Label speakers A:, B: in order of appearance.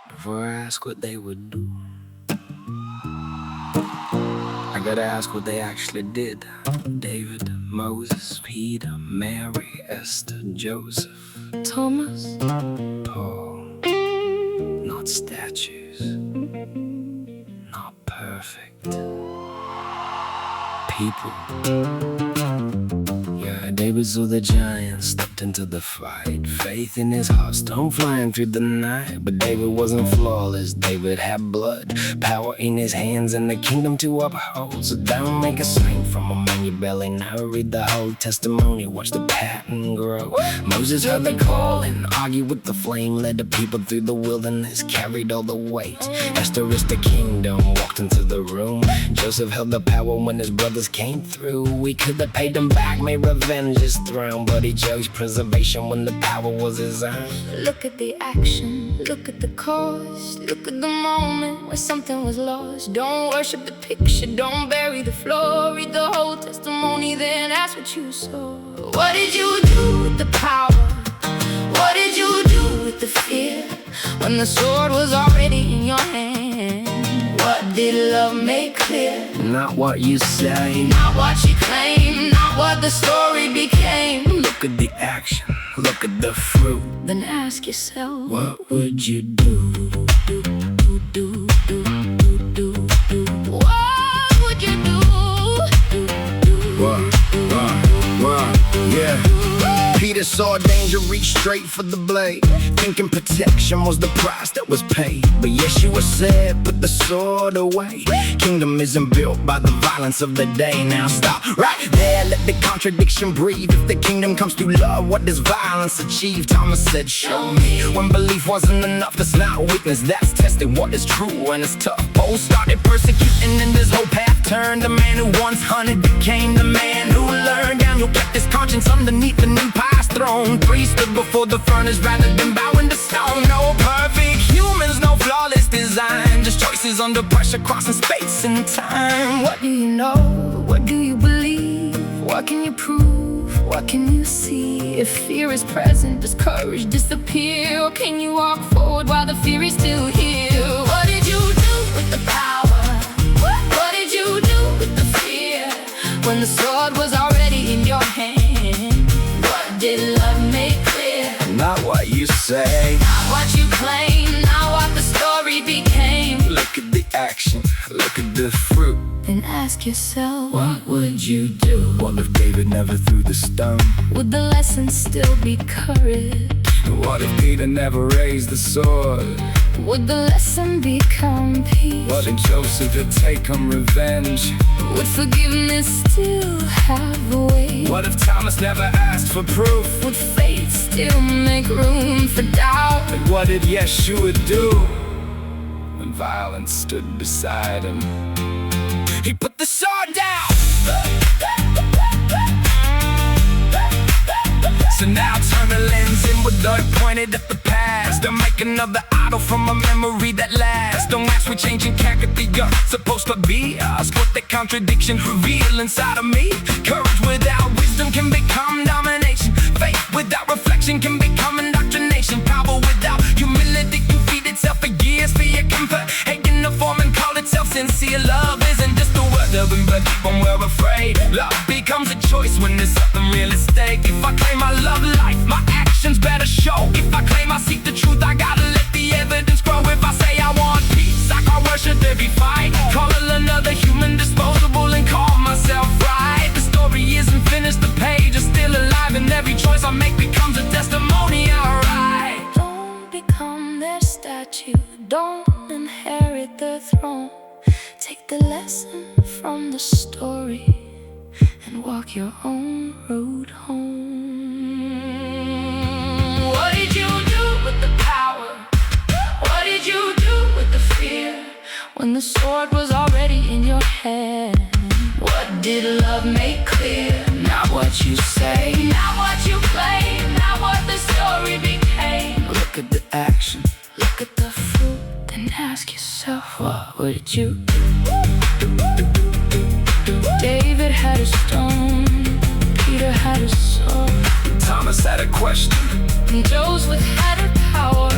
A: Before I ask what they would do, I gotta ask what they actually did. David, Moses, Peter, Mary, Esther, Joseph, Thomas, Paul. Not statues, not perfect people. Yeah, David saw the giant, stepped into the fight. Faith in his heart, storm flying through the night. But David wasn't flawless, David had blood, power in his hands and the kingdom to uphold. So don't make a saint from a man you barely know. Read the whole testimony, watch the pattern grow. Moses heard the call and argued with the flame, led the people through the wilderness, carried all the weight. Esther is the kingdom, walked into the room. Joseph held the power when his brothers came through. We could have paid them back, made revenge his throne, but he chose preservation when the power was his own.
B: Look at the action, look at the cause, look at the moment when something was lost. Don't worship the picture, don't bury the floor. Read the whole testimony, then ask what you saw. What did you do with the power? What did you do with the fear? When the sword was already in your hand, what did love make clear?
A: Not what you say,
B: Not what you claim, not what the story became.
A: look at the action, look at the fruit.
B: Then ask yourself,
A: What would you do?
B: what would you do?
A: Yeah. Peter saw danger, reached straight for the blade, thinking protection was the price that was paid. But Yeshua said, put the sword away. Kingdom isn't built by the violence of the day. Now stop right there, let the contradiction breathe. If the kingdom comes through love, what does violence achieve? Thomas said, show me. When belief wasn't enough, that's not weakness, that's testing what is true when it's tough. Paul started persecuting and this whole path turned. The man who once hunted became the man who learned. Daniel kept his conscience underneath the new pious throne. Three stood before the furnace rather than bowing to stone. No perfect humans, no flawless design, just choices under pressure, crossing space and time.
B: What do you know? What do you believe? What can you prove? What can you see? If fear is present, does courage disappear? Or can you walk forward while the fear is still here? What did you do with the power? What did you do with the fear? When the sword was already in your hand, what did love make clear?
A: Not what you say,
B: Not what you claim, not what the story became.
A: look at the action, look at the fruit.
B: Then ask yourself,
A: What would you do? What if David never threw the stone?
B: would the lesson still be courage?
A: What if Peter never raised the sword?
B: Would the lesson become peace?
A: What if Joseph had taken revenge?
B: Would forgiveness still have a way?
A: What if Thomas never asked for proof?
B: Would faith still make room for doubt?
A: And what did Yeshua do when violence stood beside him? He put the sword down. So now turn the lens inward, dirt pointed at the past. Don't make another idol from a memory that lasts. Don't ask for changing character, you're supposed to be. Ask what the contradiction reveal inside of me. Courage without wisdom can become domination. Faith without reflection can become indoctrination. Power without humility can feed itself for years. Fear can put hate in the form and call itself sincere. Love isn't just a word of it, but when we're afraid, love becomes a choice when there's something real at stake. If I claim I love life, my actions better show. If I claim I seek the truth, I gotta let the evidence grow. If I say I want peace, I can't worship every fight. Call it another human disposable and call myself right. The story isn't finished, the page is still alive, and every choice I make becomes a testimony, alright.
B: Don't become their statue, don't inherit their throne. Take the lesson from the story and walk your own road home. What did you do with the power? What did you do with the fear? When the sword was already in your hand, what did love make clear? Not what you say, not what you claim, not what the story became.
A: Look at the action,
B: Look at the fruit, then ask yourself, what would you do? David had a stone, Peter had a sword,
A: Thomas had a question,
B: and Joseph had a power.